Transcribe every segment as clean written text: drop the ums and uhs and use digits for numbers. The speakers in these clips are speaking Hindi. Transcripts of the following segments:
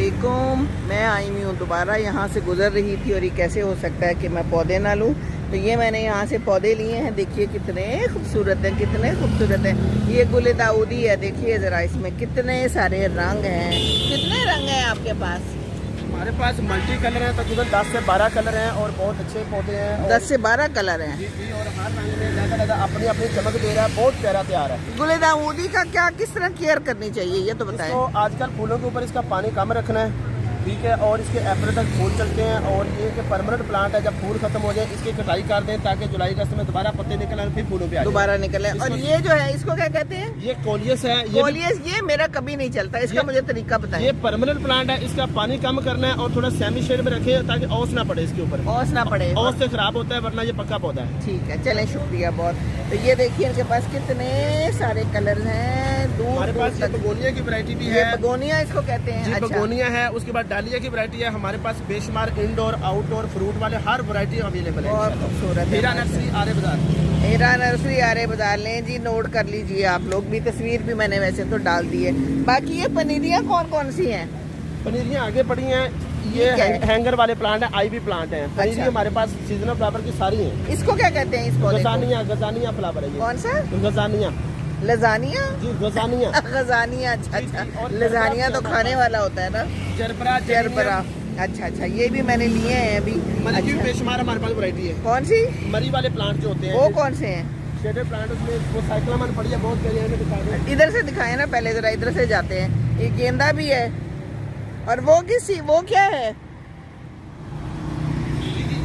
वालेकुम। मैं आई हुई हूँ दोबारा, यहाँ से गुजर रही थी और ये कैसे हो सकता है कि मैं पौधे ना लूँ। तो ये मैंने यहाँ से पौधे लिए हैं। देखिए कितने खूबसूरत हैं, कितने खूबसूरत हैं। ये गुल दाऊदी है, देखिए ज़रा इसमें कितने सारे रंग हैं। कितने रंग हैं आपके पास? हमारे पास मल्टी कलर हैं, तकरीबन 10 से 12 कलर हैं और बहुत अच्छे पौधे हैं। 10 से 12 कलर हैं जी जी, और हर रंग में लगा अपनी अपनी चमक दे रहा है। बहुत प्यारा तैयार है। गुल दाऊदी का क्या किस तरह केयर करनी चाहिए ये तो बताएं। तो आजकल फूलों के ऊपर इसका पानी कम रखना है, ठीक है, और इसके अप्रैल तक फूल चलते हैं। और ये कि परमानेंट प्लांट है, जब फूल खत्म हो जाए इसकी कटाई कर दें ताकि जुलाई अगस्त में दोबारा पत्ते निकल आए, फिर फूलों पे आ दोबारा निकले। और ये जो है इसको क्या कहते हैं? ये कोलियस है। कोलियस, ये मेरा कभी नहीं चलता, इसका मुझे तरीका बताएं। ये परमानेंट प्लांट है, इसका पानी कम करना है और थोड़ा सेमी शेड में रखे ताकि ओस ना पड़े इसके ऊपर। ओस ना पड़े, ओस से खराब होता है, वरना ये पक्का पौधा है। ठीक है, चलें, शुक्रिया बहुत। तो ये देखिए इनके पास कितने सारे कलर हैं। हमारे पास ये बगोनिया की वैरायटी भी है। बगोनिया इसको कहते हैं? जी, अच्छा। बगोनिया है। उसके बाद डालिया की वैरायटी है। हमारे पास बेशुमार इंडोर आउटडोर फ्रूट वाले हर वैरायटी अवेलेबल है। बहुत खूबसूरत है। हीरा नर्सरी आरे बाजार। हीरा नर्सरी आरे बाजार, लें जी, नोट कर लीजिए आप लोग भी। तस्वीर भी मैंने वैसे तो डाल दी है। बाकी ये पनीरियाँ कौन कौन सी हैं? पनीरियाँ आगे पड़ी हैं। ये हैंगर वाले प्लांट है, आईवी प्लांट है। पनीरी अच्छा। हमारे पास सीजनल फ्लावर की सारी है। इसको क्या कहते हैं? इस पौधे को गजानिया फ्लावर है। कौन सा? गजानिया। लजानिया? जी, गजानिया। गजानिया, अच्छा अच्छा। और लजानिया तो खाने वाला होता है ना। जरबरा, अच्छा अच्छा, ये भी मैंने लिए हैं अभी। मरी की अच्छा। बेशुमार हमारे पास वैरायटी है। कौन सी? मरी वाले प्लांट जो होते हैं, वो कौन से हैं? शेडेड प्लांट, उसमें वो साइक्लामन पड़ी है, बहुत प्यारी है। दिखा दो। इधर से दिखाए ना पहले, जरा इधर से जाते हैं। ये गेंदा भी है। और वो किसी, वो क्या है?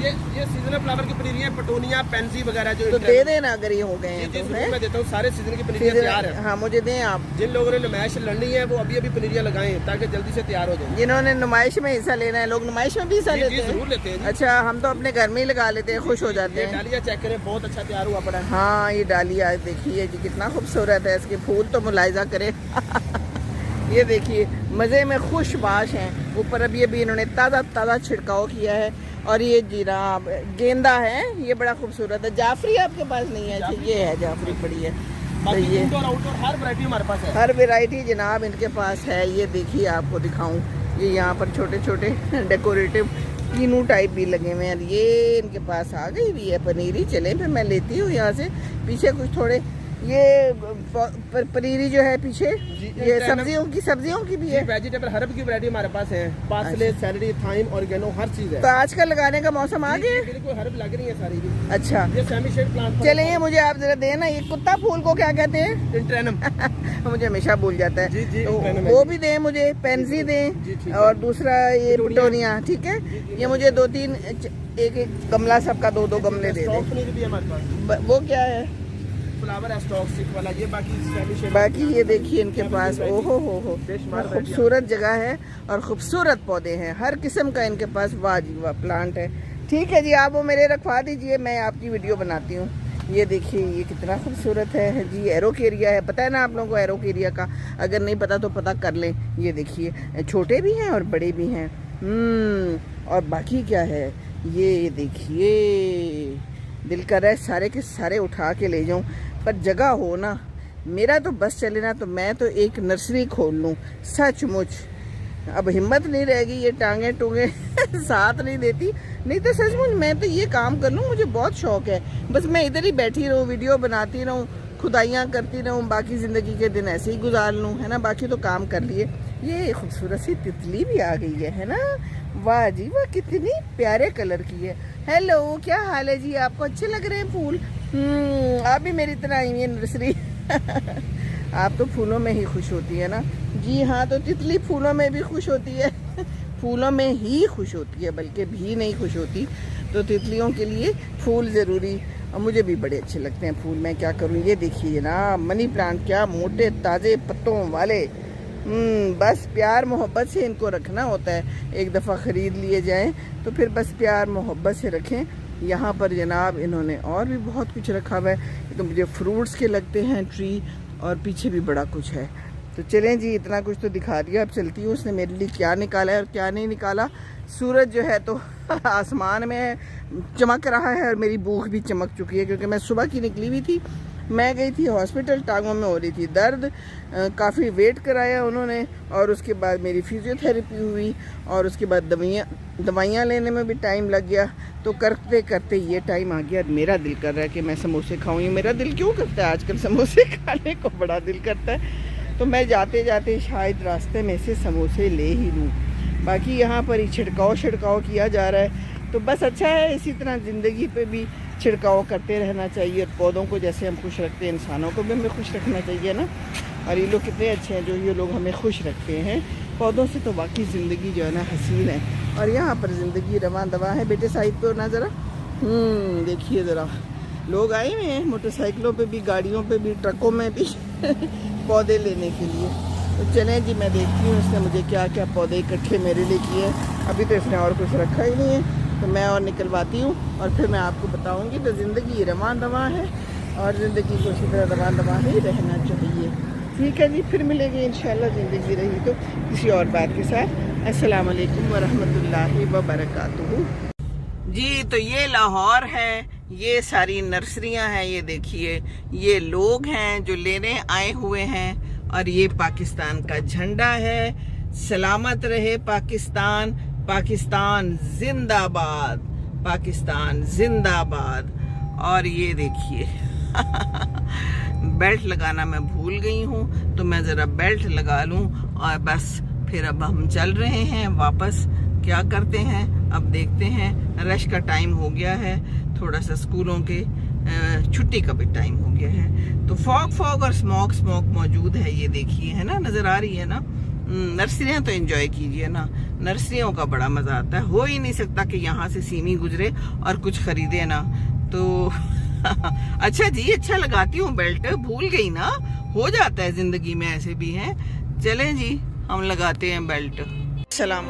ये सीजनल फ्लावर की पनीरियाँ, पटोनिया, पेंसी वगैरह जो। तो दे देना अगर ये हो गए हैं तो। मैं देता हूँ, सारे सीजन की पनीरियाँ तैयार है। हाँ, मुझे दें आप। जिन लोगों ने नुमाइश लड़नी है वो अभी अभी पनीरियाँ लगाएं ताकि जल्दी से तैयार हो जाए। जिन्होंने नुमाइश में हिस्सा लेना है, लोग नुमाइश में भी हिस्सा लेते हैं? जरूर लेते हैं। अच्छा, हम तो अपने घर में ही लगा लेते हैं, खुश हो जाते हैं। डालिया चेक करें, बहुत अच्छा तैयार हुआ पड़ा है। हाँ, ये डालिया देखिए जी कितना खूबसूरत है। इसके फूल तो मुलाहिजा करें। ये देखिए मज़े में खुशबाश हैं। ऊपर अभी अभी इन्होंने ताज़ा ताज़ा छिड़काव किया है। और ये जीरा गेंदा है, ये बड़ा खूबसूरत है। जाफरी आपके पास नहीं है? ये है जाफरी पड़ी है। तो ये इंडोर आउटडोर हर वैरायटी हमारे पास है। हर वैरायटी जनाब इनके पास है। ये देखिए आपको दिखाऊं, ये यहाँ पर छोटे छोटे डेकोरेटिव कीनू टाइप भी लगे हुए हैं। ये इनके पास आ गई भी है पनीरी। चलें फिर मैं लेती हूँ यहाँ से। पीछे कुछ थोड़े ये पनीरी जो है पीछे, ये सब्जियों की भी है। वेजिटेबल हर्ब की वैरायटी हमारे पास है। पार्सले, सैलरी, थाइम, ऑर्गेनो, हर चीज है। तो आजकल लगाने का मौसम आ गया? बिल्कुल हर्ब लग रही है सारी भी। अच्छा, ये सेमी शेड प्लांट। चले ये मुझे आप जरा देना, ये कुत्ता फूल को क्या कहते हैं? इंट्रेनम। मुझे हमेशा भूल जाता है। जी जी, तो वो भी दें मुझे, पेंसी दें। और दूसरा ये पिटोनिया, ठीक है। ये मुझे 2-3 एक गमला, सबका 2-2 गमले दे दें। पनीर भी हमारे पास। वो क्या है? फ्लावर है, स्टॉक स्टिक वाला। ये बाकी ये देखिए इनके पास, ओहो हो खूबसूरत जगह है और खूबसूरत पौधे हैं हर किस्म का इनके पास। वाह जी वाह, प्लांट है। ठीक है जी, आप वो मेरे रखवा दीजिए, मैं आपकी वीडियो बनाती हूँ। ये देखिए ये कितना खूबसूरत है जी। एरोकेरिया है, पता है ना आप लोगों को एरोकेरिया का? अगर नहीं पता तो पता कर लें। ये देखिए छोटे भी हैं और बड़े भी हैं। और बाकी क्या है, ये देखिए दिल कर रहा है सारे के सारे उठा के ले जाऊं, पर जगह हो ना। मेरा तो बस चले ना तो मैं तो एक नर्सरी खोल लूँ सचमुच। अब हिम्मत नहीं रहेगी, ये टांगे टूंगे साथ नहीं देती। नहीं तो सचमुच मैं तो ये काम कर लूँ, मुझे बहुत शौक है। बस मैं इधर ही बैठी रहूँ, वीडियो बनाती रहूँ, खुदाइयाँ करती रहूँ, बाकी ज़िंदगी के दिन ऐसे ही गुजार लूँ, है ना। बाकी तो काम कर लिए। ये खूबसूरत सी तितली भी आ गई है ना। वाह जी वाह, कितनी प्यारे कलर की है। हेलो, क्या हाल है जी? आपको अच्छे लग रहे हैं फूल? आप भी मेरी तरह आई हैं नर्सरी। आप तो फूलों में ही खुश होती है ना? जी हाँ, तो तितली फूलों में भी खुश होती है। फूलों में ही खुश होती है, बल्कि भी नहीं खुश होती। तो तितलियों के लिए फूल ज़रूरी। और मुझे भी बड़े अच्छे लगते हैं फूल, मैं क्या करूँ। ये देखिए ना मनी प्लांट, क्या मोटे ताज़े पत्तों वाले। बस प्यार मोहब्बत से इनको रखना होता है। एक दफ़ा ख़रीद लिए जाएं तो फिर बस प्यार मोहब्बत से रखें। यहाँ पर जनाब इन्होंने और भी बहुत कुछ रखा हुआ है। तो मुझे फ्रूट्स के लगते हैं ट्री, और पीछे भी बड़ा कुछ है। तो चलें जी, इतना कुछ तो दिखा दिया। अब चलती हूँ, उसने मेरे लिए क्या निकाला है और क्या नहीं निकाला। सूरज जो है तो आसमान में चमक रहा है और मेरी भूख भी चमक चुकी है, क्योंकि मैं सुबह की निकली हुई थी। मैं गई थी हॉस्पिटल, टांगों में हो रही थी दर्द, काफ़ी वेट कराया उन्होंने, और उसके बाद मेरी फिजियोथेरेपी हुई, और उसके बाद दवाइयाँ लेने में भी टाइम लग गया। तो करते करते ये टाइम आ गया, मेरा दिल कर रहा है कि मैं समोसे खाऊँ। ये मेरा दिल क्यों करता है आजकल, समोसे खाने को बड़ा दिल करता है। तो मैं जाते जाते शायद रास्ते में से समोसे ले ही लूँ। बाकी यहाँ पर ही छिड़काव किया जा रहा है, तो बस अच्छा है। इसी तरह ज़िंदगी पे भी छिड़काव करते रहना चाहिए, और पौधों को जैसे हम खुश रखते हैं, इंसानों को भी हमें खुश रखना चाहिए ना। और ये लोग कितने अच्छे हैं जो ये लोग हमें खुश रखते हैं। पौधों से तो वाकई ज़िंदगी जो है ना हसीन है, और यहाँ पर ज़िंदगी रवां दवा है। बेटे साइड पे ना ज़रा, देखिए ज़रा, लोग आए हुए हैं मोटरसाइकिलों पे भी, गाड़ियों पे भी, ट्रकों में भी पौधे लेने के लिए। तो चलें जी, मैं देखती हूँ इसने मुझे क्या क्या पौधे इकट्ठे मेरे लिए किए हैं। अभी तो इसने और कुछ रखा ही नहीं है, तो मैं और निकलवाती हूँ और फिर मैं आपको बताऊँगी। तो ज़िंदगी रवां दवा है, और ज़िंदगी को इसी तरह रवां दवा ही रहना चाहिए। ठीक है जी, फिर मिलेंगे इंशाल्लाह, ज़िंदगी रही तो किसी और बात के साथ। अस्सलाम वालेकुम वरहमतुल्लाहि वबरकातुहू। जी, तो ये लाहौर है, ये सारी नर्सरियां हैं, ये देखिए, ये लोग हैं जो लेने आए हुए हैं, और ये पाकिस्तान का झंडा है। सलामत रहे पाकिस्तान, पाकिस्तान जिंदाबाद, पाकिस्तान जिंदाबाद। और ये देखिए बेल्ट लगाना मैं भूल गई हूँ, तो मैं ज़रा बेल्ट लगा लूँ, और बस फिर अब हम चल रहे हैं वापस। क्या करते हैं अब देखते हैं, रश का टाइम हो गया है, थोड़ा सा स्कूलों के छुट्टी का भी टाइम हो गया है। तो फॉग और स्मोक मौजूद है, ये देखिए, है ना, नज़र आ रही है ना। नर्सरियाँ तो एंजॉय कीजिए ना, नर्सरियों का बड़ा मज़ा आता है। हो ही नहीं सकता कि यहाँ से सीमी गुजरे और कुछ खरीदे ना। तो अच्छा जी, अच्छा लगाती हूँ बेल्ट, भूल गई ना, हो जाता है ज़िंदगी में, ऐसे भी हैं। चलें जी, हम लगाते हैं बेल्ट। सलाम।